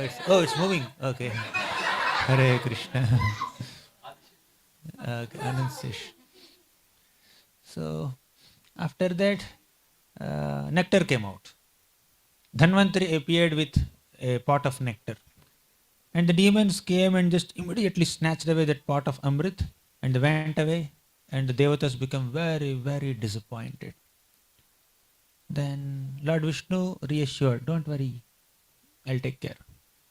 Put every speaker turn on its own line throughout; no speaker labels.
It's moving. Okay. Hare Krishna. Anand Sesh. So after that, nectar came out. Dhanvantari appeared with a pot of nectar. And the demons came and just immediately snatched away that pot of Amrit and they went away. And the Devatas become very, very disappointed. Then Lord Vishnu reassured, don't worry, I'll take care.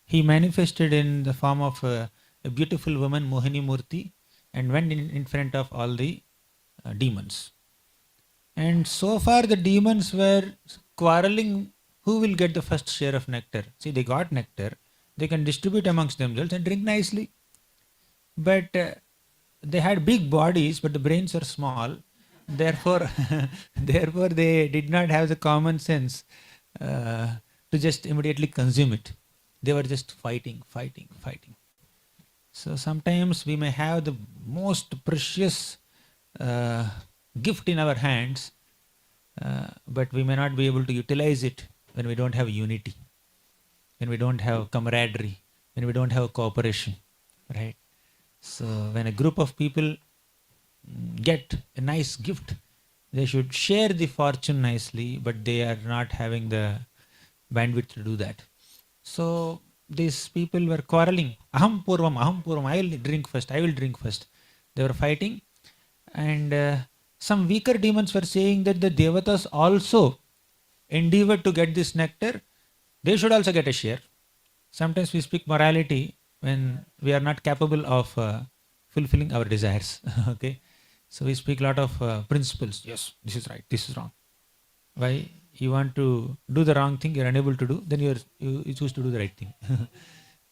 He manifested in the form of a beautiful woman, Mohini Murti, and went in front of all the demons. And so far the demons were quarreling who will get the first share of nectar. See, they got nectar, they can distribute amongst themselves and drink nicely. But they had big bodies, but the brains are small. Therefore, therefore they did not have the common sense to just immediately consume it. They were just fighting. So sometimes we may have the most precious gift in our hands, but we may not be able to utilize it when we don't have unity, when we don't have camaraderie, when we don't have cooperation, right? So when a group of people get a nice gift, they should share the fortune nicely, but they are not having the bandwidth to do that. So these people were quarreling. Aham purvam, I will drink first. They were fighting. And some weaker demons were saying that the Devatas also endeavored to get this nectar. They should also get a share. Sometimes we speak morality when we are not capable of fulfilling our desires. Okay, so we speak a lot of principles. Yes, this is right, this is wrong. Why? You want to do the wrong thing, you're unable to do, then you choose to do the right thing.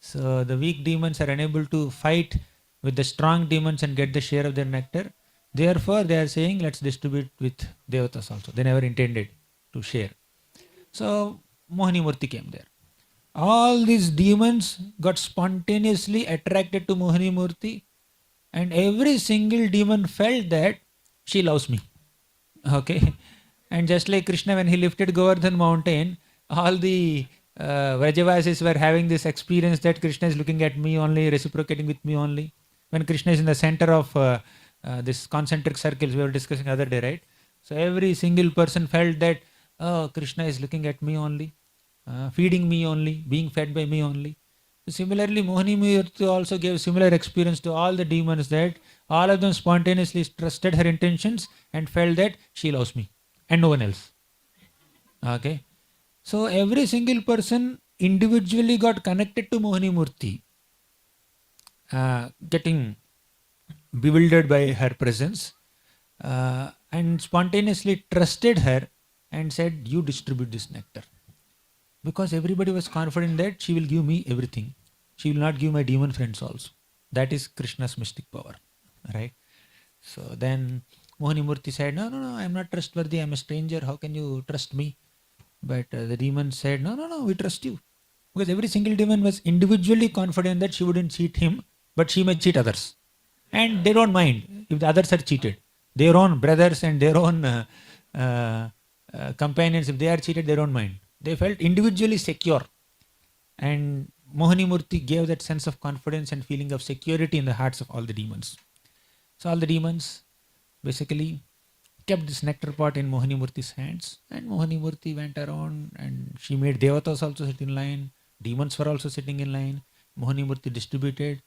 So the weak demons are unable to fight with the strong demons and get the share of their nectar. Therefore, they are saying, let's distribute with Devatas also. They never intended to share. So Mohini Murti came there. All these demons got spontaneously attracted to Mohini Murti, and every single demon felt that she loves me. Okay. And just like Krishna, when he lifted Govardhan mountain, all the Vrajavasis were having this experience that Krishna is looking at me only, reciprocating with me only. When Krishna is in the center of this concentric circles we were discussing the other day, right? So every single person felt that, oh, Krishna is looking at me only, feeding me only, being fed by me only. So similarly, Mohini Murti also gave similar experience to all the demons, that all of them spontaneously trusted her intentions and felt that she loves me and no one else. Okay. So every single person individually got connected to Mohini Murti, getting bewildered by her presence, and spontaneously trusted her and said, you distribute this nectar. Because everybody was confident that she will give me everything. She will not give my demon friends also. That is Krishna's mystic power. Right? So then Mohini Murti said, no, I am not trustworthy. I am a stranger. How can you trust me? But the demon said, no, we trust you. Because every single demon was individually confident that she wouldn't cheat him, but she may cheat others. And they don't mind if the others are cheated. Their own brothers and their own companions, if they are cheated, they don't mind. They felt individually secure. And Mohini Murti gave that sense of confidence and feeling of security in the hearts of all the demons. So all the demons basically kept this nectar pot in Mohini Murti's hands, and Mohini Murti went around and she made Devatas also sit in line, demons were also sitting in line. Mohini Murti distributed,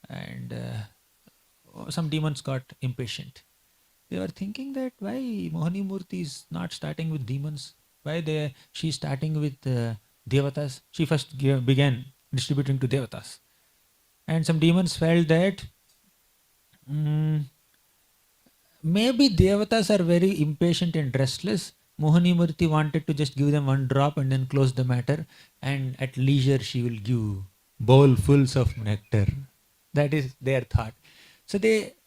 and some demons got impatient. They were thinking that why Mohini Murti is not starting with demons, why she is starting with Devatas. She first began distributing to Devatas, and some demons felt that maybe Devatas are very impatient and restless. Mohini Murti wanted to just give them one drop and then close the matter, and at leisure she will give bowlfuls of nectar. That is their thought. So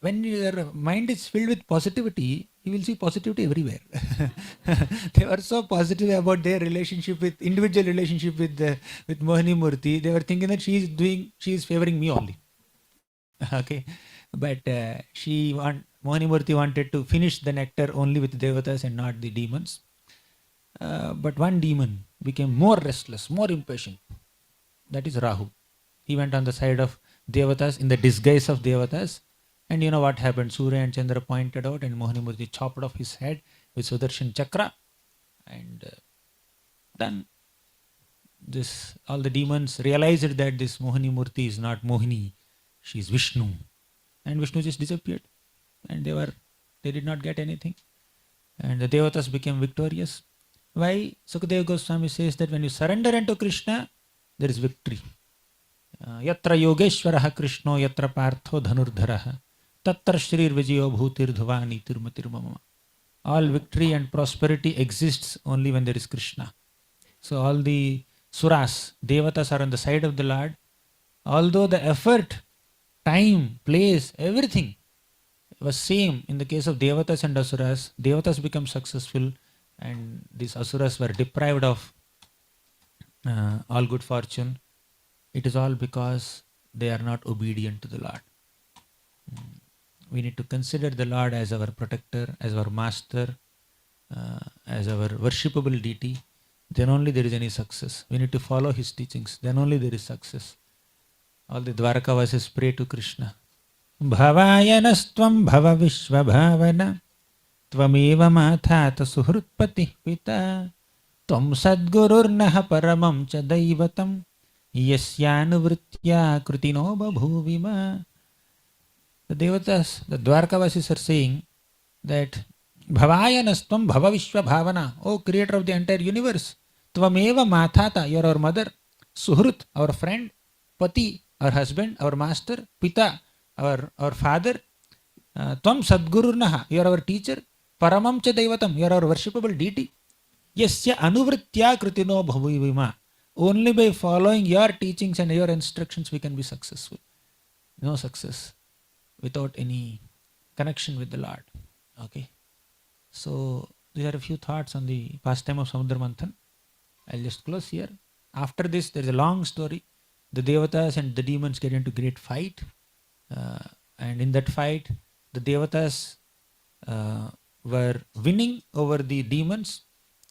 when your mind is filled with positivity, you will see positivity everywhere. They were so positive about their individual relationship with Mohini Murti. They were thinking that she is favoring me only. Okay, but Mohini Murti wanted to finish the nectar only with Devatas and not the demons. But one demon became more restless, more impatient. That is Rahu. He went on the side of Devatas in the disguise of Devatas. And you know what happened? Surya and Chandra pointed out, and Mohini Murti chopped off his head with Sudarshan Chakra. And then all the demons realized that this Mohini Murti is not Mohini, she is Vishnu. And Vishnu just disappeared. And they did not get anything. And the Devatas became victorious. Why? Sukadeva Goswami says that when you surrender unto Krishna, there is victory. Yatra Yogeshwaraha Krishno Yatra Partho Dhanurdharaha Tatra Shrir Vijayo Bhutir Dhuvani Tirmatirmama. All victory and prosperity exists only when there is Krishna. So all the suras, devatas are on the side of the Lord. Although the effort, time, place, everything was same in the case of devatas and asuras, devatas become successful and these asuras were deprived of all good fortune. It is all because they are not obedient to the Lord. We need to consider the Lord as our protector, as our master, as our worshipable deity. Then only there is any success. We need to follow his teachings. Then only there is success. All the Dwarkavasis pray to Krishna. Bhavayanastvam bhava vishva bhavana tvameva mathata suhrutpati pita tvam sadgururnaha paramam cha daivatam yasyanu krutino babhuvima. The Devatas, the Dwarkavasis are saying that Bhavayanastvam bhava vishva bhavana, O creator of the entire universe, Tvameva mathata, you are our mother, Suhrut, our friend, Pati, our husband, our master, Pita, our father, Tvam Sadgururnaha, you are our teacher, Paramam cha Daivatam, you are our worshipable deity. Yasya anuvritya krutino bhavivima. Only by following your teachings and your instructions we can be successful. No success without any connection with the Lord. Okay. So these are a few thoughts on the pastime of Samudra Manthan. I'll just close here. After this, there is a long story. The Devatas and the demons get into great fight. And in that fight, the Devatas were winning over the demons.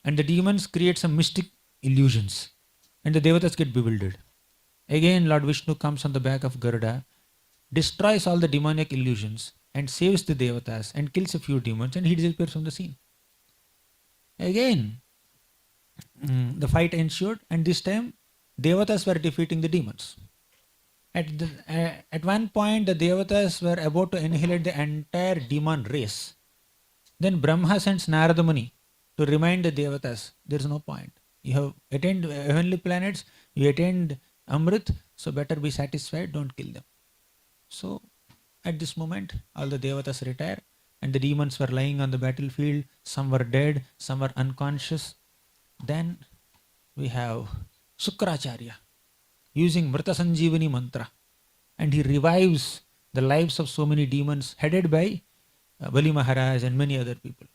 And the demons create some mystic illusions. And the Devatas get bewildered. Again, Lord Vishnu comes on the back of Garuda, destroys all the demonic illusions and saves the Devatas and kills a few demons and he disappears from the scene. Again, the fight ensued and this time Devatas were defeating the demons. At one point the Devatas were about to annihilate the entire demon race. Then Brahma sends Narada Muni to remind the Devatas, there is no point. You have attained heavenly planets, you attained Amrit, so better be satisfied, don't kill them. So at this moment, all the Devatas retire and the demons were lying on the battlefield. Some were dead, some were unconscious. Then we have Sukracharya using Mrita Sanjeevani mantra and he revives the lives of so many demons headed by Bali Maharaj and many other people.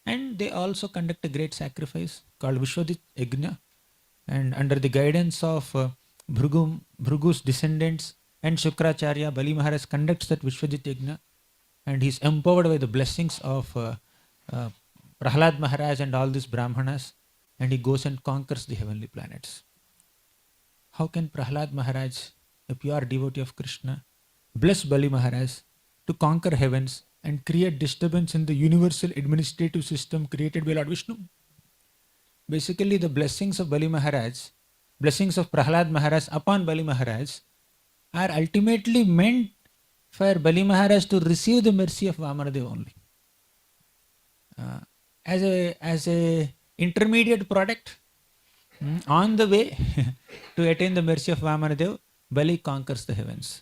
And they also conduct a great sacrifice called Vishwadit Yajna. And under the guidance of Bhrugu's descendants, and Shukracharya, Bali Maharaj conducts that Vishwadit Yajna and he is empowered by the blessings of Prahlad Maharaj and all these Brahmanas and he goes and conquers the heavenly planets. How can Prahlad Maharaj, a pure devotee of Krishna, bless Bali Maharaj to conquer heavens and create disturbance in the universal administrative system created by Lord Vishnu? Basically, the blessings of Bali Maharaj, blessings of Prahlad Maharaj upon Bali Maharaj are ultimately meant for Bali Maharaj to receive the mercy of Vamanadev only. As a intermediate product, on the way to attain the mercy of Vamanadev, Bali conquers the heavens.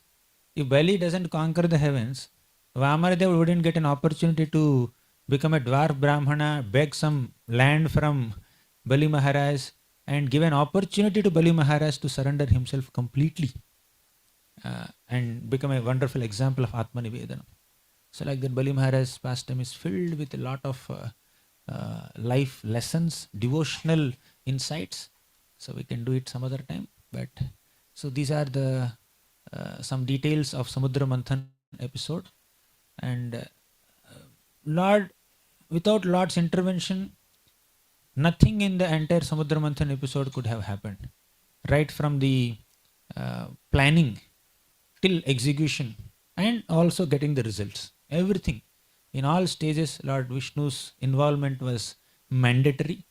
If Bali doesn't conquer the heavens, Vamanadev wouldn't get an opportunity to become a dwarf Brahmana, beg some land from Bali Maharaj and give an opportunity to Bali Maharaj to surrender himself completely. And become a wonderful example of Atma Nivedana. So like that Bali Maharaj's pastime is filled with a lot of life lessons, devotional insights. So we can do it some other time. But so these are the some details of Samudra Manthan episode. And without Lord's intervention, nothing in the entire Samudra Manthan episode could have happened. Right from the planning till execution and also getting the results. Everything. In all stages, Lord Vishnu's involvement was mandatory.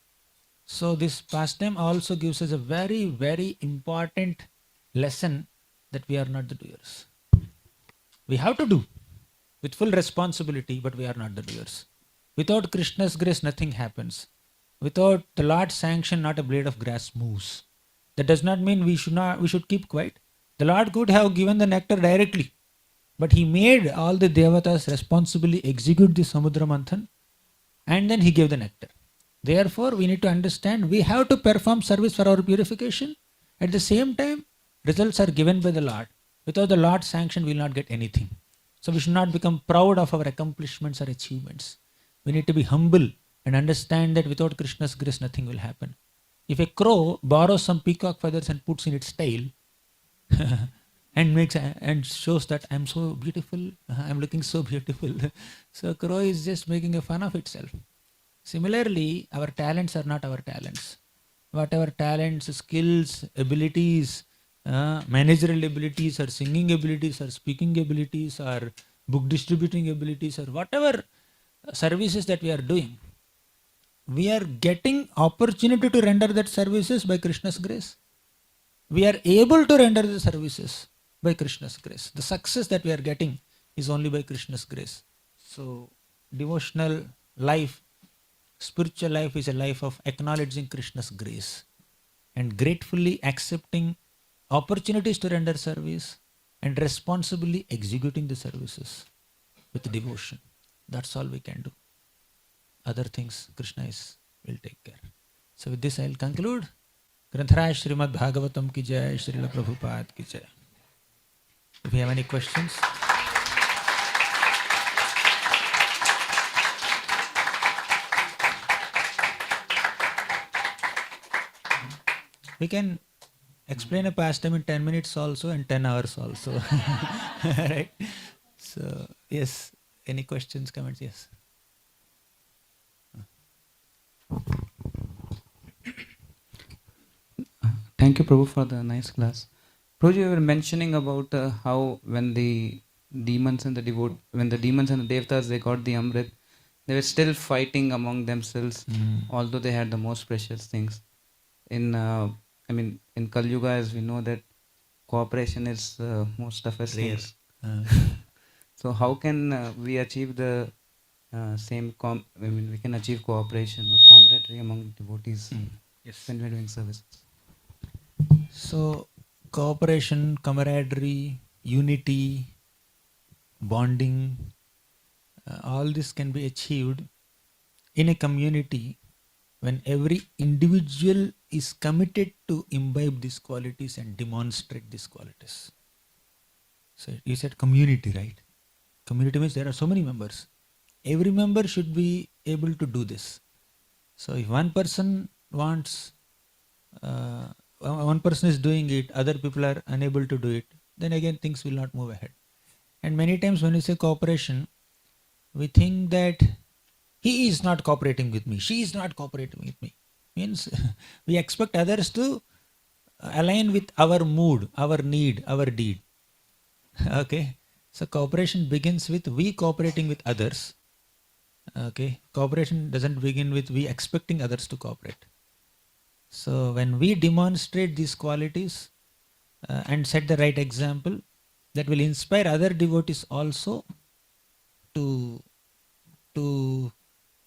So this pastime also gives us a very, very important lesson that we are not the doers. We have to do with full responsibility, but we are not the doers. Without Krishna's grace, nothing happens. Without the Lord's sanction, not a blade of grass moves. That does not mean we should keep quiet. The Lord could have given the nectar directly, but he made all the devatas responsibly execute the Samudra Manthan, and then he gave the nectar. Therefore, we need to understand we have to perform service for our purification. At the same time, results are given by the Lord. Without the Lord's sanction, we will not get anything. So we should not become proud of our accomplishments or achievements. We need to be humble and understand that without Krishna's grace, nothing will happen. If a crow borrows some peacock feathers and puts in its tail and shows that I'm so beautiful, I'm looking so beautiful, so crow is just making a fun of itself. Similarly, our talents are not our talents. Whatever talents, skills, abilities, managerial abilities, or singing abilities, or speaking abilities, or book distributing abilities, or whatever services that we are doing, we are getting opportunity to render that services by Krishna's grace. We are able to render the services by Krishna's grace. The success that we are getting is only by Krishna's grace. So, devotional life, spiritual life is a life of acknowledging Krishna's grace and gratefully accepting opportunities to render service and responsibly executing the services with devotion. That's all we can do. Other things Krishna will take care. So with this I'll conclude. Granthara Srimad Bhagavatam ki jai, Srila Prabhupada ki jai. If you have any questions. We can explain a pastime in 10 minutes also and 10 hours also. Right? So, yes. Any questions, comments? Yes.
Thank you, Prabhu, for the nice class. Prabhu, you were mentioning about how when the demons and the devatas, they got the Amrit, they were still fighting among themselves, although they had the most precious things. In Kali Yuga, as we know that cooperation is most toughest things. So how can we achieve the we can achieve cooperation or camaraderie among devotees when we are doing services?
So, cooperation, camaraderie, unity, bonding, all this can be achieved in a community when every individual is committed to imbibe these qualities and demonstrate these qualities. So, you said community, right? Community means there are so many members. Every member should be able to do this. So, if one person wants, one person is doing it, other people are unable to do it, then again things will not move ahead. And many times when we say cooperation, we think that he is not cooperating with me, she is not cooperating with me. Means we expect others to align with our mood, our need, our deed. Okay. So cooperation begins with we cooperating with others. Okay. Cooperation doesn't begin with we expecting others to cooperate. So when we demonstrate these qualities and set the right example, that will inspire other devotees also to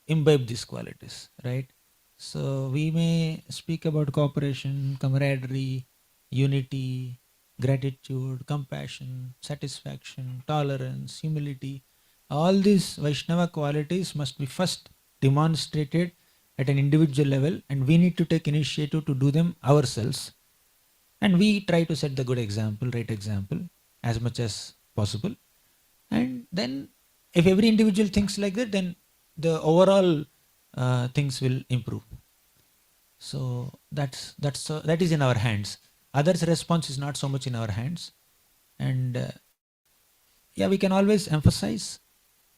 imbibe these qualities, right? So we may speak about cooperation, camaraderie, unity, gratitude, compassion, satisfaction, tolerance, humility. All these Vaishnava qualities must be first demonstrated at an individual level, and we need to take initiative to do them ourselves. And we try to set the good example, right example, as much as possible. And then if every individual thinks like that, then the overall things will improve. So that is in our hands. Others' response is not so much in our hands. And we can always emphasize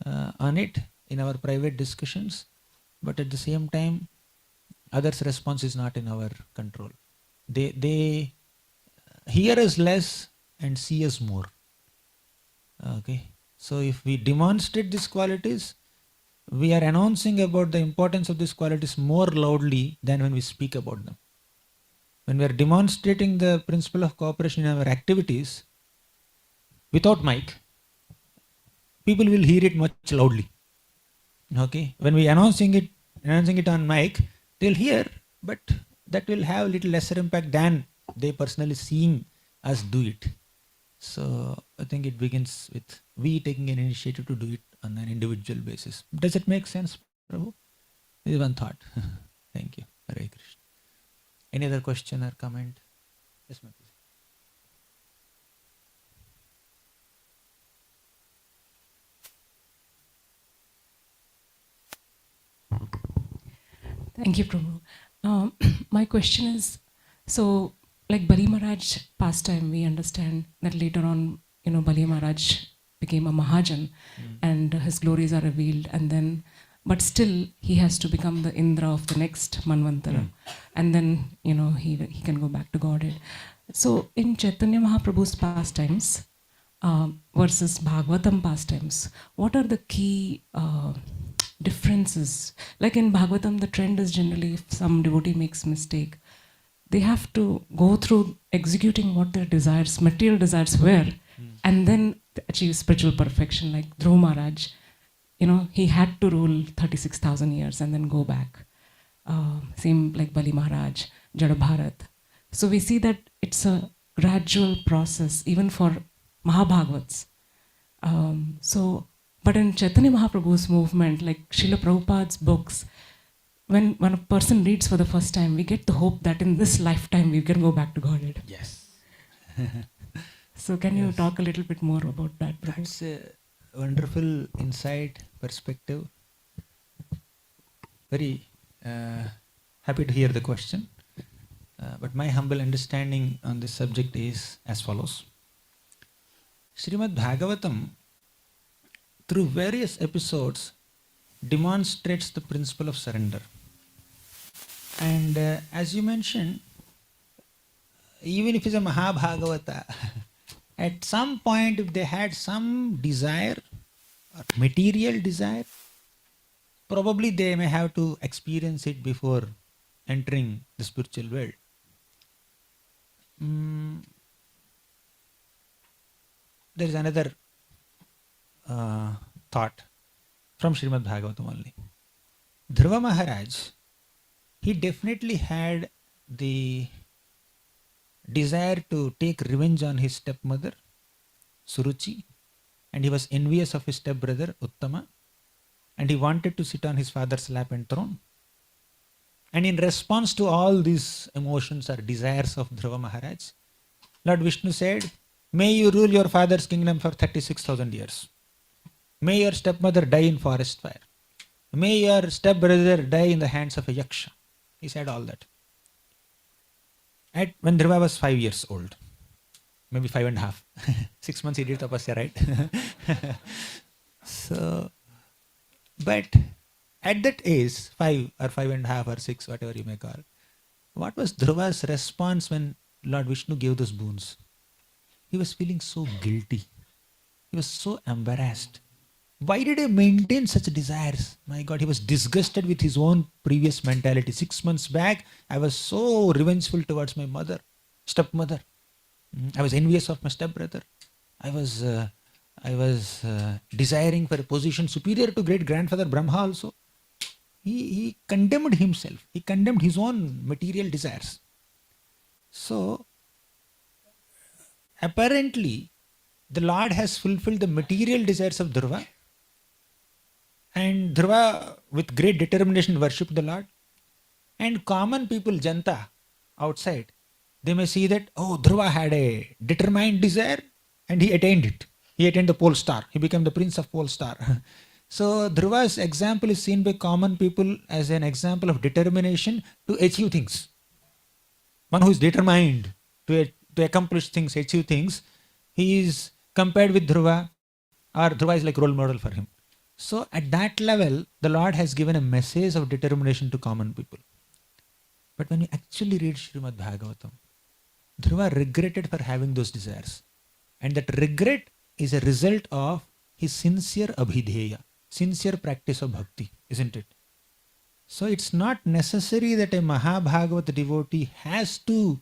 on it in our private discussions, but at the same time, others' response is not in our control. They hear us less and see us more. Okay. So if we demonstrate these qualities, we are announcing about the importance of these qualities more loudly than when we speak about them. When we are demonstrating the principle of cooperation in our activities without mic, people will hear it much loudly. Okay. When we announcing it on mic, they'll hear, but that will have little lesser impact than they personally seeing us do it. So I think it begins with we taking an initiative to do it on an individual basis. Does it make sense, Prabhu? This is one thought. Thank you. Hare Krishna. Any other question or comment? Yes, ma'am.
Thank you, Prabhu. My question is, so like Bali Maharaj pastime, we understand that later on, Bali Maharaj became a Mahajan and his glories are revealed, and then, but still he has to become the Indra of the next Manvantara, and then, he can go back to Godhead. So in Chaitanya Mahaprabhu's pastimes versus Bhagavatam pastimes, what are the key differences? Like in Bhagavatam, the trend is generally if some devotee makes mistake, they have to go through executing what their desires, material desires were, and then achieve spiritual perfection. Like Dhruva Maharaj, he had to rule 36,000 years and then go back. Same like Bali Maharaj, Jada Bharat. So we see that it's a gradual process, even for Mahabhagavats. But in Chaitanya Mahaprabhu's movement, like Srila Prabhupada's books, when a person reads for the first time, we get the hope that in this lifetime we can go back to Godhead.
Yes.
So can you talk a little bit more about that, Prabhu?
That's a wonderful insight, perspective. Very happy to hear the question. But my humble understanding on this subject is as follows. Srimad Bhagavatam, through various episodes, demonstrates the principle of surrender. And as you mentioned, even if it's a Mahabhagavata, at some point, if they had some desire, or material desire, probably they may have to experience it before entering the spiritual world. There is another thought from Srimad Bhagavatam only. Dhruva Maharaj, he definitely had the desire to take revenge on his stepmother, Suruchi, and he was envious of his stepbrother, Uttama, and he wanted to sit on his father's lap and throne. And in response to all these emotions or desires of Dhruva Maharaj, Lord Vishnu said, may you rule your father's kingdom for 36,000 years. May your stepmother die in forest fire. May your stepbrother die in the hands of a yaksha. He said all that. When Dhruva was 5 years old, maybe 5.5, 6 months he did tapasya, right? So, but at that age, 5 or 5.5 or 6, whatever you may call, what was Dhruva's response when Lord Vishnu gave those boons? He was feeling so guilty. He was so embarrassed. Why did I maintain such desires? My God, he was disgusted with his own previous mentality. 6 months back, I was so revengeful towards my mother, stepmother. I was envious of my stepbrother. I was desiring for a position superior to great grandfather Brahma also. He condemned himself. He condemned his own material desires. So, apparently, the Lord has fulfilled the material desires of Dhruva. And Dhruva, with great determination, worshipped the Lord. And common people, Janta, outside, they may see that, oh, Dhruva had a determined desire and he attained it. He attained the pole star. He became the prince of pole star. So Dhruva's example is seen by common people as an example of determination to achieve things. One who is determined to accomplish things, achieve things, he is compared with Dhruva, or Dhruva is like role model for him. So at that level, the Lord has given a message of determination to common people. But when you actually read Srimad Bhagavatam, Dhruva regretted for having those desires. And that regret is a result of his sincere abhidheya, sincere practice of bhakti, isn't it? So it's not necessary that a Mahabhagavat devotee has to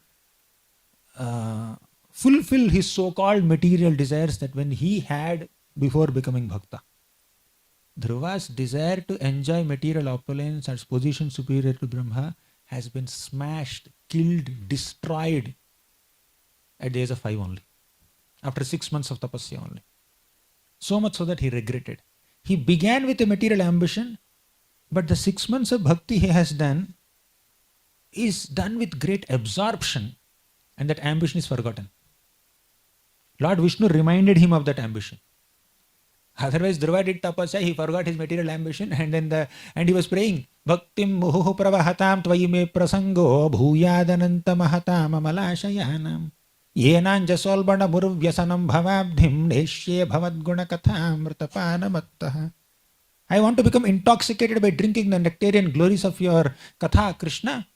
fulfill his so-called material desires that when he had before becoming bhakta. Dhruva's desire to enjoy material opulence and position superior to Brahma has been smashed, killed, destroyed at the age of 5 only, after 6 months of tapasya only. So much so that he regretted. He began with a material ambition, but the 6 months of bhakti he has done is done with great absorption, and that ambition is forgotten. Lord Vishnu reminded him of that ambition. Otherwise, Dhruva did tapasya, he forgot his material ambition, and he was praying, Bhaktim muhuhu pravahatam tvayi me prasango bhuyadananta mahatam amalashayanam yenan jasolbana murvyasanam bhavabdhim neshye bhavadguna katham mrtapana. I want to become intoxicated by drinking the nectarian glories of your katha, Krishna.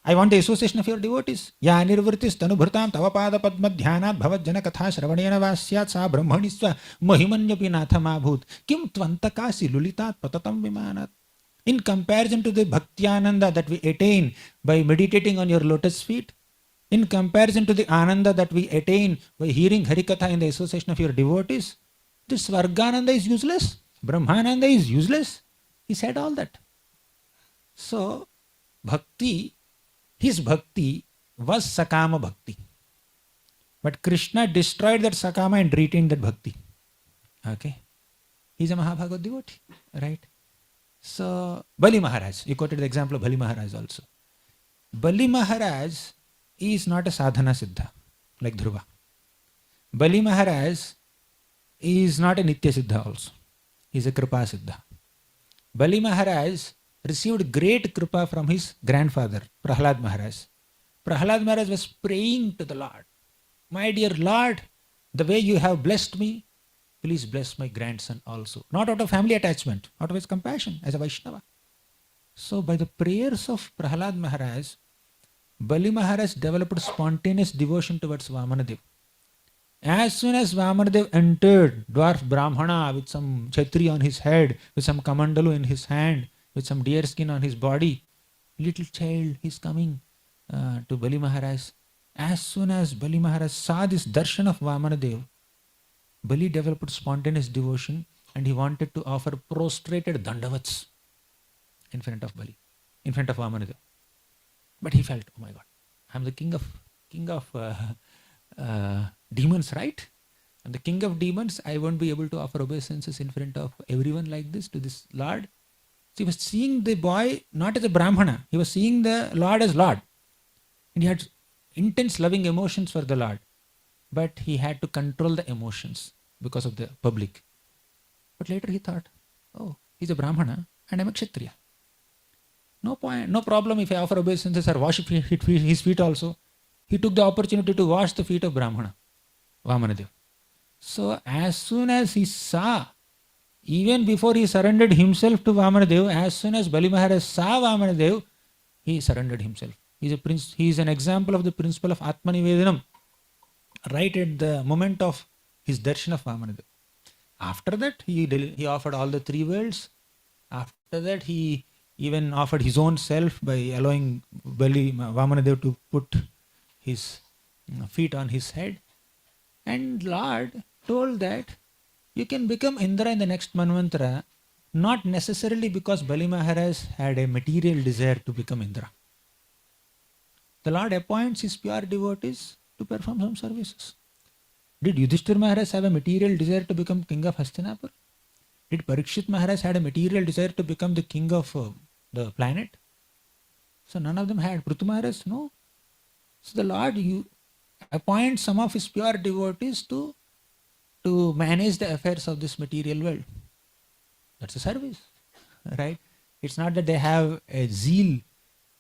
I want the association of your devotees. Ya nirvritis tanubhritam tavapada padma dhyanat bhavajjana katha shravanena vasyat sa brahmanisva mahimanyapi nathamabhut kim tvantakasi lulitat patatam vimanat. In comparison to the bhakti-ananda that we attain by meditating on your lotus feet, in comparison to the ananda that we attain by hearing harikatha in the association of your devotees, this svargananda is useless. Brahmananda is useless. He said all that. So, bhakti, his bhakti was sakama bhakti. But Krishna destroyed that sakama and retained that bhakti. Okay? He's a Mahabhagavad devotee, right? So, Bali Maharaj, you quoted the example of Bali Maharaj also. Bali Maharaj is not a sadhana siddha like Dhruva. Bali Maharaj is not a nitya siddha also. He is a kripa siddha. Bali Maharaj received great kripa from his grandfather, Prahlad Maharaj. Prahlad Maharaj was praying to the Lord, my dear Lord, the way you have blessed me, please bless my grandson also. Not out of family attachment, out of his compassion as a Vaishnava. So by the prayers of Prahlad Maharaj, Bali Maharaj developed spontaneous devotion towards Vamanadev. As soon as Vamanadev entered, dwarf Brahmana with some chhatri on his head, with some kamandalu in his hand, with some deer skin on his body, little child, he's coming to Bali Maharaj. As soon as Bali Maharaj saw this darshan of Vamanadev, Bali developed spontaneous devotion and he wanted to offer prostrated dandavats in front of Bali, in front of Vamanadev. But he felt, oh my God, I'm the king of demons, right? I'm the king of demons. I won't be able to offer obeisances in front of everyone like this to this Lord. So he was seeing the boy not as a Brahmana. He was seeing the Lord as Lord. And he had intense loving emotions for the Lord. But he had to control the emotions because of the public. But later he thought, oh, he's a Brahmana and I'm a Kshatriya. No point, no problem if I offer obeisances or wash his feet also. He took the opportunity to wash the feet of Brahmana, Vamanadev. So as soon as he saw, even before he surrendered himself to Vamanadev, as soon as Bali Maharaj saw Vamanadev, he surrendered himself. He is an example of the principle of Atmanivedanam, right at the moment of his darshan of Vamanadev. After that, he offered all the three worlds. After that, he even offered his own self by allowing Vamanadev to put his feet on his head. And Lord told that you can become Indra in the next Manvantara, not necessarily because Bali Maharaj had a material desire to become Indra. The Lord appoints his pure devotees to perform some services. Did Yudhishthir Maharaj have a material desire to become king of Hastinapur? Did Parikshit Maharaj had a material desire to become the king of the planet? So none of them had. Prithu Maharaj, no. So the Lord appoints some of his pure devotees to manage the affairs of this material world. That's a service, right? It's not that they have a zeal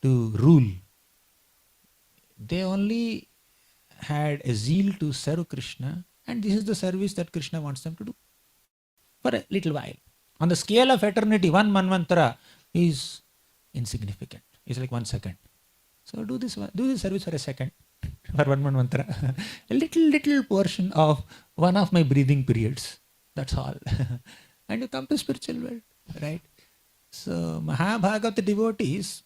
to rule. They only had a zeal to serve Krishna, and this is the service that Krishna wants them to do for a little while. On the scale of eternity, one Manvantara is insignificant. It's like 1 second. So do this service for a second. for one mantra. A little portion of one of my breathing periods. That's all. And you come to spiritual world, right? So Mahabhagavata devotees,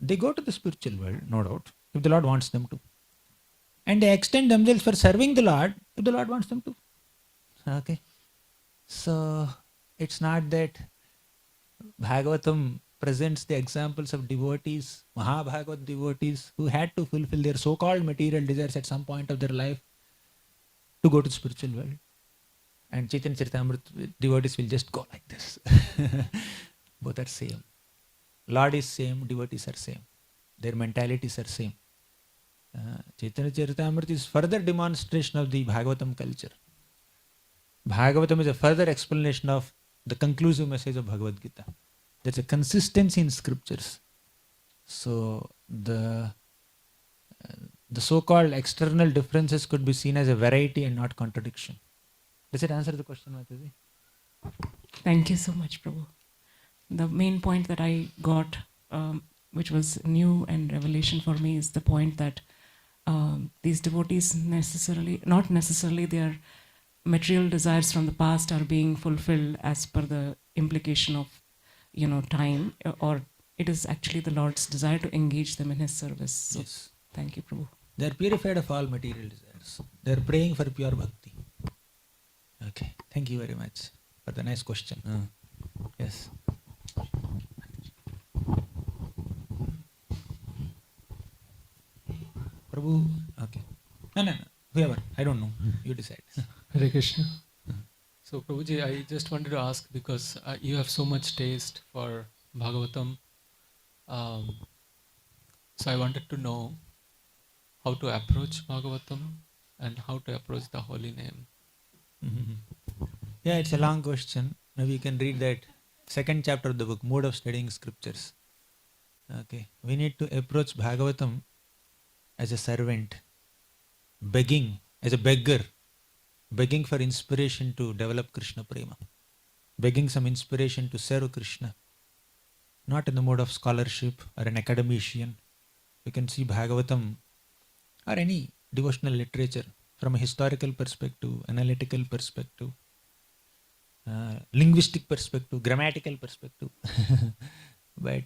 they go to the spiritual world, no doubt, if the Lord wants them to. And they extend themselves for serving the Lord, if the Lord wants them to. Okay. So it's not that Bhagavatam presents the examples of devotees, Mahabhagavat devotees, who had to fulfill their so-called material desires at some point of their life to go to the spiritual world. And Chaitanya Charitamrita devotees will just go like this. Both are same. Lord is same, devotees are same. Their mentalities are same. Chaitanya Charitamrita is further demonstration of the Bhagavatam culture. Bhagavatam is a further explanation of the conclusive message of Bhagavad Gita. There's a consistency in scriptures. So the so-called external differences could be seen as a variety and not contradiction. Does it answer the question, Mataji?
Thank you so much, Prabhu. The main point that I got, which was new and revelation for me, is the point that these devotees not necessarily their material desires from the past are being fulfilled as per the implication of, time, or it is actually the Lord's desire to engage them in His service. So,
Yes.
Thank you, Prabhu.
They are purified of all material desires. They are praying for pure bhakti. Okay. Thank you very much for the nice question. Yes. Prabhu. Okay. No. Whoever. I don't know. You decide.
Hare Krishna. So Prabhuji, I just wanted to ask because you have so much taste for Bhagavatam. So I wanted to know how to approach Bhagavatam and how to approach the holy name.
Yeah, it's a long question. Maybe you can read that second chapter of the book, Mode of Studying Scriptures. Okay. We need to approach Bhagavatam as a servant, begging, as a beggar, begging for inspiration to develop Krishna Prema, begging some inspiration to serve Krishna, not in the mode of scholarship or an academician. We can see Bhagavatam or any devotional literature from a historical perspective, analytical perspective, linguistic perspective, grammatical perspective. But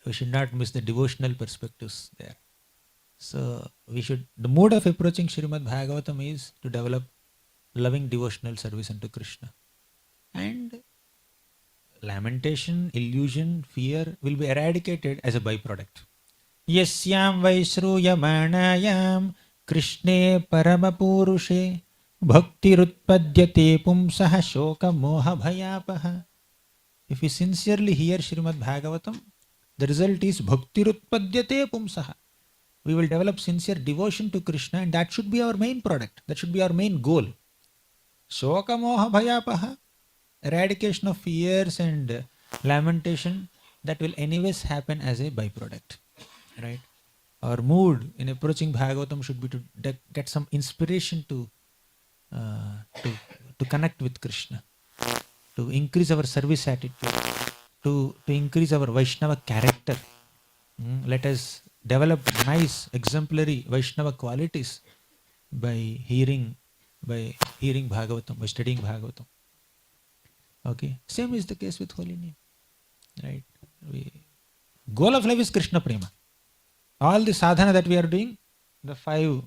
we should not miss the devotional perspectives there. So the mode of approaching Srimad Bhagavatam is to develop loving devotional service unto Krishna. And lamentation, illusion, fear will be eradicated as a byproduct. Yasyam vaishruyamānāyam Krishne paramapurushe bhaktirutpadyate pumsaha shoka moha bhayapaha. If we sincerely hear Srimad Bhagavatam, the result is bhaktirutpadyate pumsaha. We will develop sincere devotion to Krishna, and that should be our main product. That should be our main goal. Shoka moha bhayapaha, eradication of fears and lamentation, that will anyways happen as a byproduct. Right? Our mood in approaching Bhagavatam should be to get some inspiration to connect with Krishna, to increase our service attitude, to increase our Vaishnava character. Let us develop nice, exemplary Vaishnava qualities by hearing Bhagavatam, by studying Bhagavatam. Okay. Same is the case with holy name. Right? Goal of life is Krishna Prema. All the sadhana that we are doing, the 5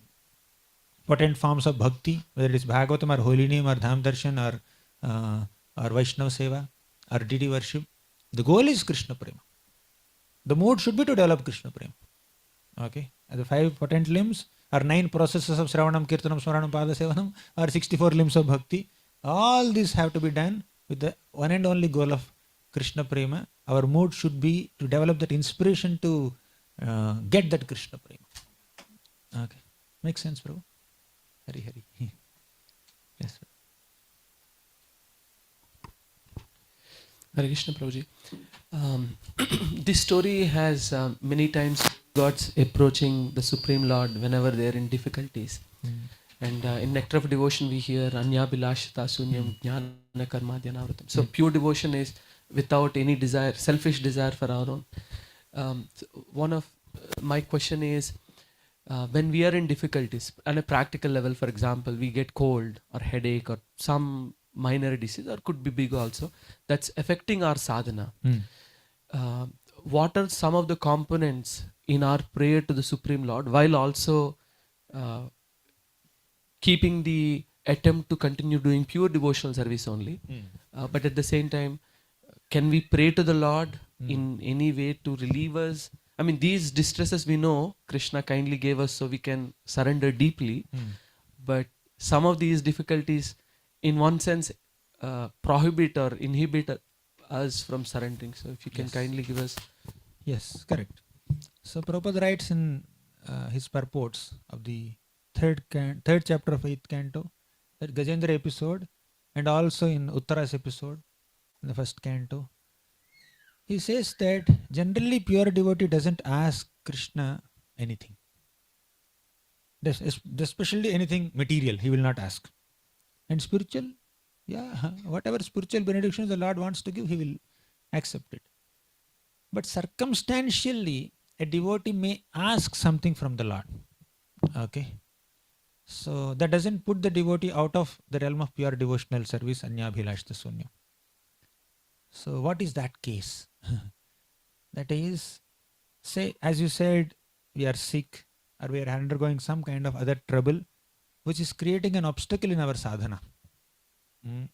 potent forms of bhakti, whether it is Bhagavatam or holy name or Dham Darshan or Vaishnava Seva or deity worship, the goal is Krishna Prema. The mood should be to develop Krishna Prema. Okay? The 5 potent limbs or 9 processes of Shravanam, Kirtanam, Smaranam, Pada Sevanam or 64 limbs of bhakti. All these have to be done with the one and only goal of Krishna Prema. Our mood should be to develop that inspiration to get that Krishna Prema. Okay. Makes sense, bro? Hari Hari. Yes, sir.
Hare Krishna Prabhuji. This story has many times gods approaching the Supreme Lord whenever they are in difficulties. And in Nectar of Devotion we hear Anya Bilashita Sunyam Jnana Karma Dhyanavratam. So pure devotion is without any desire, selfish desire for our own. So one of my question is, when we are in difficulties, on a practical level, for example, we get cold or headache or some minor disease, or could be big also, that's affecting our sadhana. Uh, what are some of the components in our prayer to the Supreme Lord, while also uh, keeping the attempt to continue doing pure devotional service only, but at the same time, can we pray to the Lord in any way to relieve us? I mean, these distresses we know Krishna kindly gave us so we can surrender deeply, but some of these difficulties, in one sense, prohibit or inhibit us from surrendering. So, if you can
Yes.
kindly give us.
Yes, correct. So Prabhupada writes in his purports of the third chapter of 8th canto, that Gajendra episode, and also in Uttara's episode, in the first canto, he says that generally pure devotee doesn't ask Krishna anything. Especially anything material, he will not ask. And spiritual, yeah, whatever spiritual benedictions the Lord wants to give, he will accept it. But circumstantially, a devotee may ask something from the Lord. Okay. So that doesn't put the devotee out of the realm of pure devotional service, anyabhilashta sunya. So what is that case? That is, say, as you said, we are sick or we are undergoing some kind of other trouble, which is creating an obstacle in our sadhana,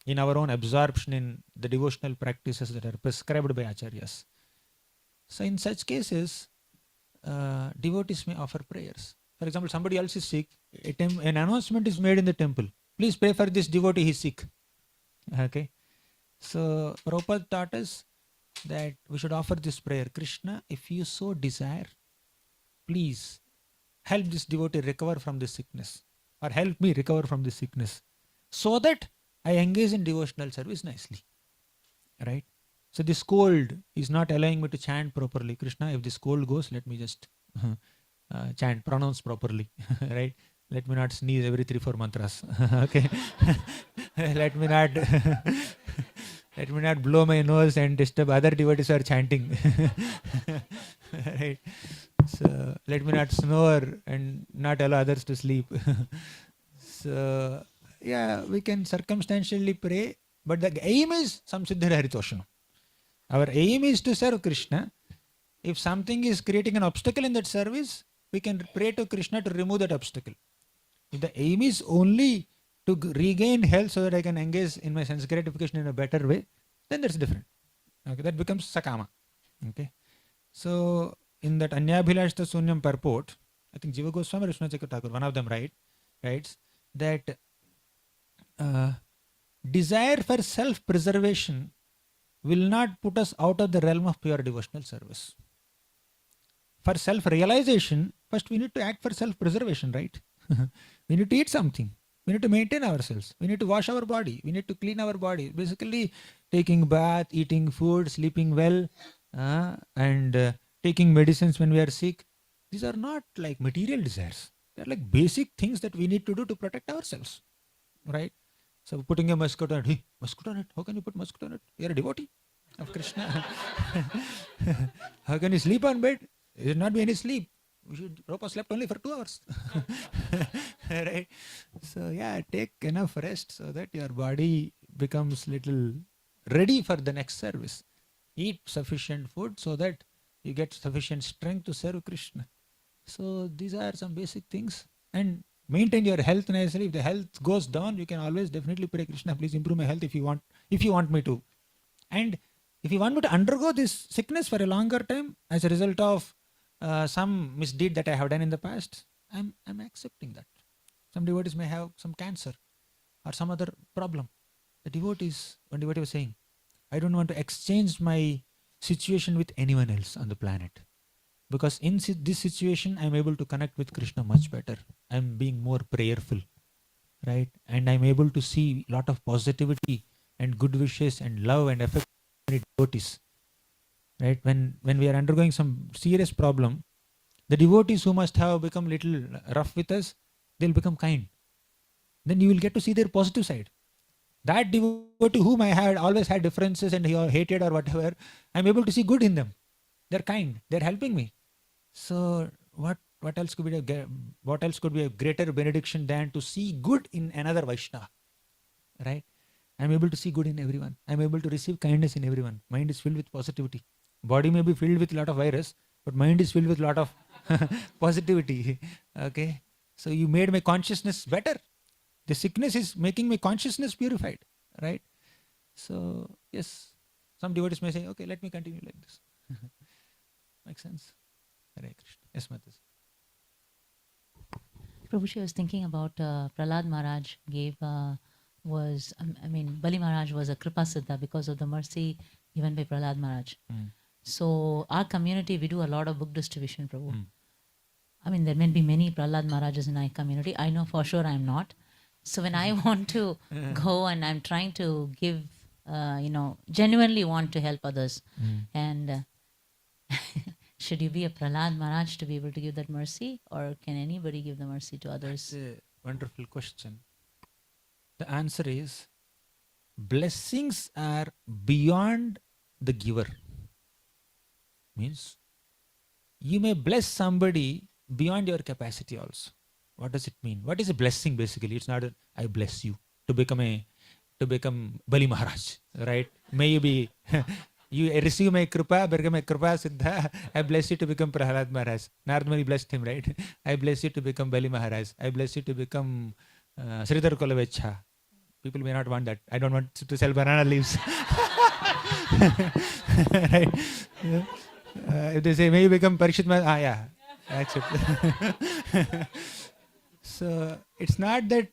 in our own absorption in the devotional practices that are prescribed by acharyas. So in such cases, devotees may offer prayers. For example, somebody else is sick, an announcement is made in the temple. Please pray for this devotee, he is sick. Okay. So Prabhupada taught us that we should offer this prayer. Krishna, if you so desire, please help this devotee recover from this sickness, or help me recover from this sickness, so that I engage in devotional service nicely. Right? So this cold is not allowing me to chant properly. Krishna, if this cold goes, let me just chant, pronounce properly. Right? Let me not sneeze every 3-4 mantras. Okay. Let me not let me not blow my nose and disturb other devotees who are chanting. Right? So let me not snore and not allow others to sleep. So yeah, we can circumstantially pray, but the aim is samsiddhira haritoshanam. Our aim is to serve Krishna. If something is creating an obstacle in that service, we can pray to Krishna to remove that obstacle. If the aim is only to regain health so that I can engage in my sense gratification in a better way, then that's different. Okay, that becomes sakama. Okay. So in that Anyabhilashta Sunyam purport, I think Jiva Goswami, Rishnachakra Thakur, one of them writes that desire for self-preservation will not put us out of the realm of pure devotional service. For self-realization, first we need to act for self-preservation, right? We need to eat something. We need to maintain ourselves. We need to wash our body. We need to clean our body. Basically, taking bath, eating food, sleeping well, and taking medicines when we are sick. These are not like material desires. They are like basic things that we need to do to protect ourselves, right? So putting a mosquito net, hey, mosquito net, how can you put mosquito net? You are a devotee of Krishna. How can you sleep on bed? There will not be any sleep. Prabhupada slept only for 2 hours. Right? So yeah, take enough rest so that your body becomes little ready for the next service. Eat sufficient food so that you get sufficient strength to serve Krishna. So these are some basic things. And maintain your health nicely. If the health goes down, you can always definitely pray, Krishna, please improve my health if you want me to. And if you want me to undergo this sickness for a longer time as a result of some misdeed that I have done in the past, I'm accepting that. Some devotees may have some cancer or some other problem. One devotee was saying, I don't want to exchange my situation with anyone else on the planet. Because in this situation, I'm able to connect with Krishna much better. I'm being more prayerful, right? And I'm able to see a lot of positivity and good wishes and love and affection in devotees, right? When we are undergoing some serious problem, the devotees who must have become little rough with us, they'll become kind. Then you will get to see their positive side. That devotee whom I had always had differences and hated or whatever, I'm able to see good in them. They're kind. They're helping me. So what what else could be what else could be a greater benediction than to see good in another Vaishnava, right? I'm able to see good in everyone. I'm able to receive kindness in everyone. Mind is filled with positivity. Body may be filled with a lot of virus, but mind is filled with a lot of positivity. Okay, so you made my consciousness better. The sickness is making my consciousness purified, right? So yes, some devotees may say, okay, let me continue like this. Makes sense. Hare Krishna. Yes, Matas.
Prabhuji, I was thinking about Prahlad Maharaj gave Bali Maharaj was a Kripa Siddha because of the mercy given by Prahlad Maharaj.
Mm.
So our community, we do a lot of book distribution, Prabhu.
Mm.
I mean, there may be many Prahlad Maharajas in our community. I know for sure I'm not. So when I want to go and I'm trying to give, genuinely want to help others, and should you be a Prahlad Maharaj to be able to give that mercy, or can anybody give the mercy to others?
That's a wonderful question. The answer is blessings are beyond the giver. Means you may bless somebody beyond your capacity also. What does it mean? What is a blessing basically? It's not a, I bless you to become Bali Maharaj, right? May you be you receive my kripa, become a kripa siddha. I bless you to become Prahlad Maharaj. Narad Muni blessed him, right? I bless you to become Bali Maharaj. I bless you to become Sridhar Kolavecha. People may not want that. I don't want to sell banana leaves. Right? Yeah. If they say, may you become Parikshit Maharaj, yeah, I accept. So it's not that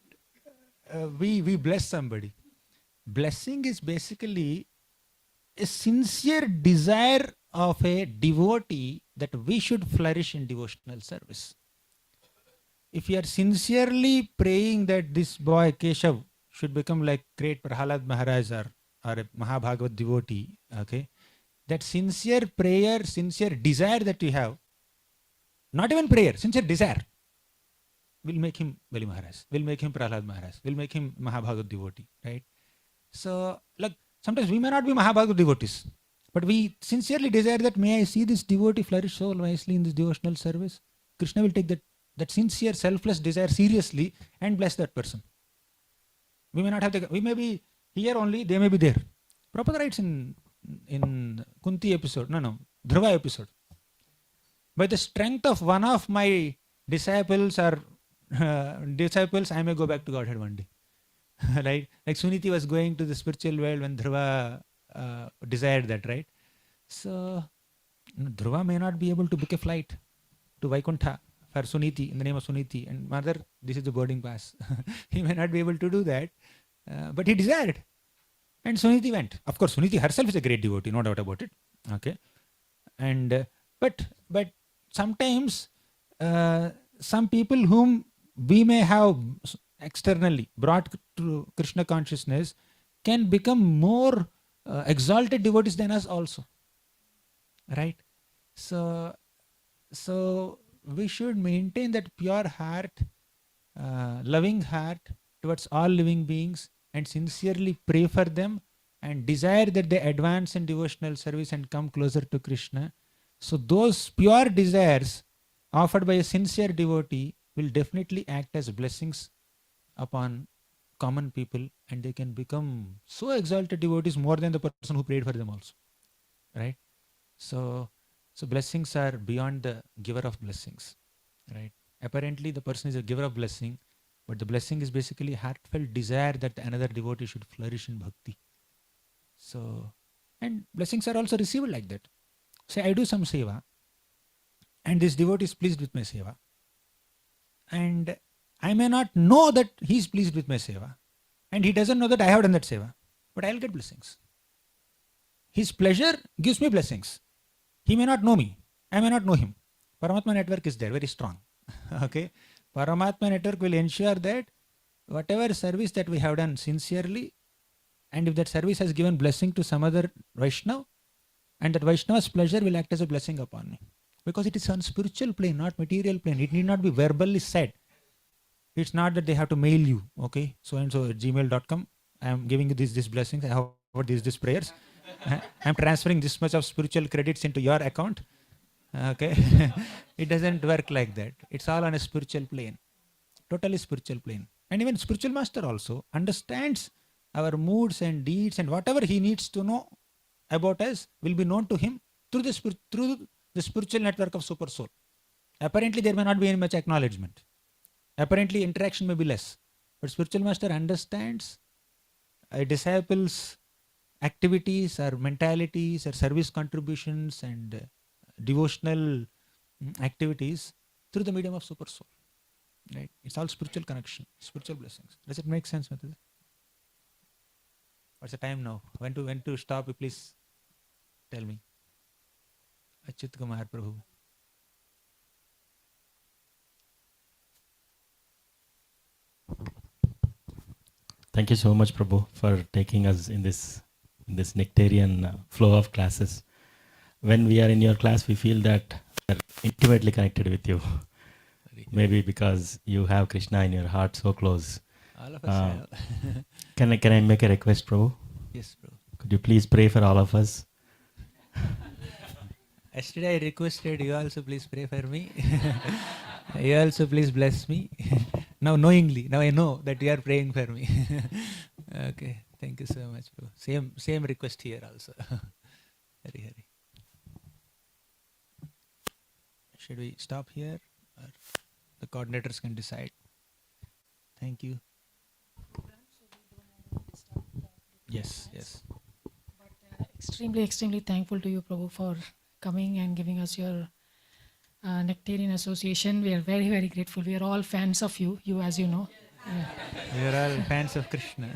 we bless somebody. Blessing is basically a sincere desire of a devotee that we should flourish in devotional service. If you are sincerely praying that this boy Keshav should become like great Prahlad Maharaj or a Mahabhagavat devotee, okay, that sincere prayer, sincere desire that you have, not even prayer, sincere desire, will make him Bali Maharaj, will make him Prahlad Maharaj, will make him Mahabhagavat devotee, right? So, like, sometimes we may not be Mahabhagavat devotees, but we sincerely desire that may I see this devotee flourish so nicely in this devotional service. Krishna will take that sincere, selfless desire seriously and bless that person. We may not have we may be here only, they may be there. Prabhupada writes in Kunti episode, Dhruva episode. By the strength of one of my disciples, I may go back to Godhead one day. Right? Like Suniti was going to the spiritual world when Dhruva desired that, right? So Dhruva may not be able to book a flight to Vaikuntha for Suniti, in the name of Suniti, and mother, this is the boarding pass. He may not be able to do that, but he desired. And Suniti went. Of course, Suniti herself is a great devotee, no doubt about it. Okay, and but sometimes some people whom we may have externally brought to Krishna consciousness can become more exalted devotees than us also, right? So we should maintain that pure heart, loving heart towards all living beings, and sincerely pray for them and desire that they advance in devotional service and come closer to Krishna. So those pure desires offered by a sincere devotee will definitely act as blessings upon common people, and they can become so exalted devotees more than the person who prayed for them also, right? So blessings are beyond the giver of blessings, right? Apparently the person is a giver of blessing, but the blessing is basically heartfelt desire that another devotee should flourish in bhakti. So, and blessings are also received like that. Say I do some seva, and this devotee is pleased with my seva, and I may not know that he is pleased with my seva, and he doesn't know that I have done that seva, but I'll get blessings. His pleasure gives me blessings. He may not know me, I may not know him. Paramatma network is there, very strong. Okay, Paramatma network will ensure that whatever service that we have done sincerely, and if that service has given blessing to some other Vaishnava, and that Vaishnava's pleasure will act as a blessing upon me. Because it is on spiritual plane, not material plane. It need not be verbally said. It's not that they have to mail you, okay, so and so at gmail.com. I am giving you these blessings. I have these prayers. I am transferring this much of spiritual credits into your account. Okay, it doesn't work like that. It's all on a spiritual plane, totally spiritual plane. And even spiritual master also understands our moods and deeds, and whatever he needs to know about us will be known to him through through the spiritual network of super soul. Apparently, there may not be any much acknowledgement. Apparently, interaction may be less, but spiritual master understands a disciple's activities or mentalities or service contributions and devotional activities through the medium of super soul. Right? It's all spiritual connection, spiritual blessings. Does it make sense, Mathuja? What's the time now? When to stop? Please tell me. Achyut Kumar Prabhu.
Thank you so much, Prabhu, for taking us in this nectarian flow of classes. When we are in your class, we feel that we are intimately connected with you. Maybe because you have Krishna in your heart so close.
All of us have.
Can I make a request, Prabhu?
Yes, bro.
Could you please pray for all of us?
Yesterday I requested you also please pray for me. You also please bless me. Now knowingly, now I know that you are praying for me. Okay, thank you so much, bro. Same request here also. Hari. Should we stop here, or the coordinators can decide? Thank you. Yes.
Extremely thankful to you, Prabhu, for coming and giving us your Nectarian Association. We are very grateful. We are all fans of you, as you know.
We are all fans of Krishna.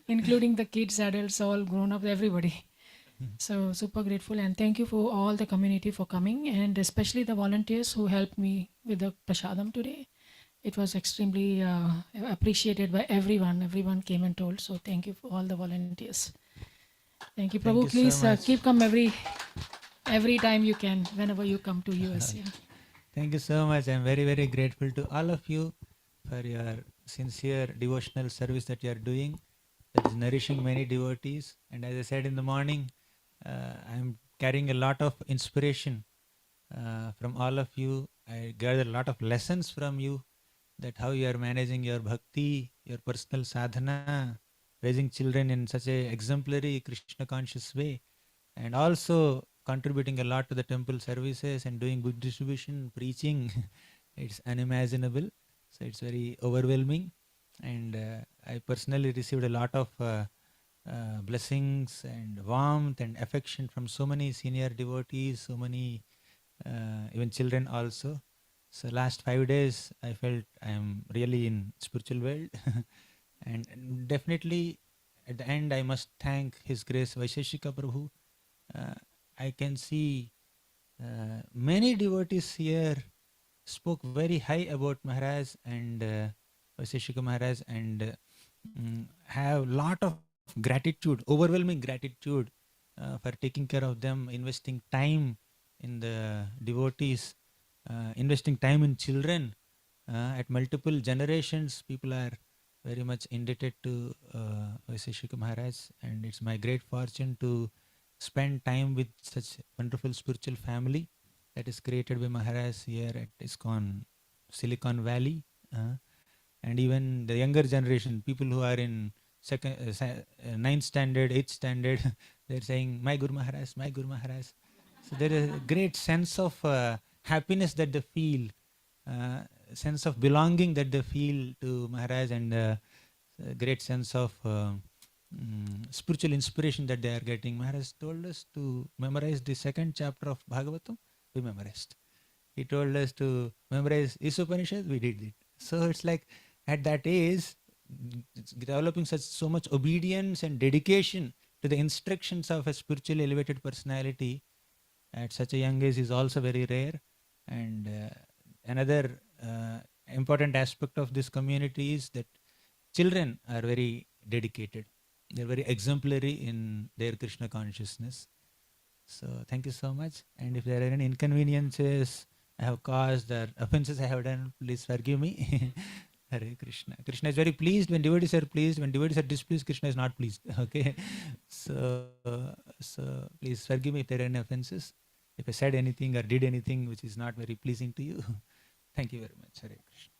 Including the kids, adults, all grown up, everybody. So super grateful, and thank you for all the community for coming, and especially the volunteers who helped me with the Prashadam today. It was extremely appreciated by everyone. Everyone came and told. So thank you for all the volunteers. Thank you, Prabhu.
Thank you
Please
so much.
keep come every time you can, whenever you come to US. Yeah.
Thank you so much. I'm very grateful to all of you for your sincere devotional service that you are doing. That is nourishing many devotees. And as I said in the morning, I'm carrying a lot of inspiration from all of you. I gather a lot of lessons from you, that how you are managing your bhakti, your personal sadhana, raising children in such a exemplary Krishna conscious way, and also contributing a lot to the temple services and doing book distribution, preaching. It's unimaginable. So it's very overwhelming. And I personally received a lot of blessings and warmth and affection from so many senior devotees, so many even children also. So last 5 days I felt I am really in spiritual world. And definitely at the end I must thank His Grace Vaisheshika Prabhu. I can see many devotees here spoke very high about Maharaj and Vaisheshika Maharaj, and have lot of gratitude, overwhelming gratitude for taking care of them, investing time in the devotees, investing time in children. At multiple generations, people are very much indebted to Vaisheshika Maharaj, and it's my great fortune to spend time with such wonderful spiritual family that is created by Maharaj here at ISKCON Silicon Valley. And even the younger generation, people who are in ninth standard, 8th standard, they're saying, my Guru Maharaj, my Guru Maharaj. So there is a great sense of happiness that they feel, sense of belonging that they feel to Maharaj, and a great sense of spiritual inspiration that they are getting. Maharaj told us to memorize the 2nd chapter of Bhagavatam. We memorized. He told us to memorize Isopanishad. We did it. So it's like at that age, developing so much obedience and dedication to the instructions of a spiritually elevated personality at such a young age is also very rare. And another important aspect of this community is that children are very dedicated. They're very exemplary in their Krishna consciousness. So thank you so much. And if there are any inconveniences I have caused or offenses I have done, please forgive me. Hare Krishna. Krishna is very pleased when devotees are pleased. When devotees are displeased, Krishna is not pleased. Okay. So please forgive me if there are any offenses. If I said anything or did anything which is not very pleasing to you, thank you very much. Hare Krishna.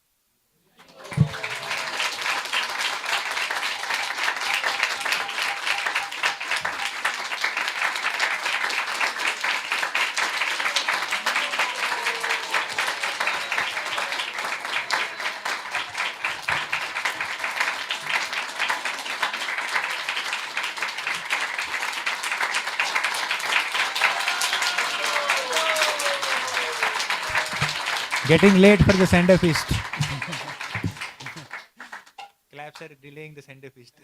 Getting late for the sender feast. Claps are delaying the sender feast.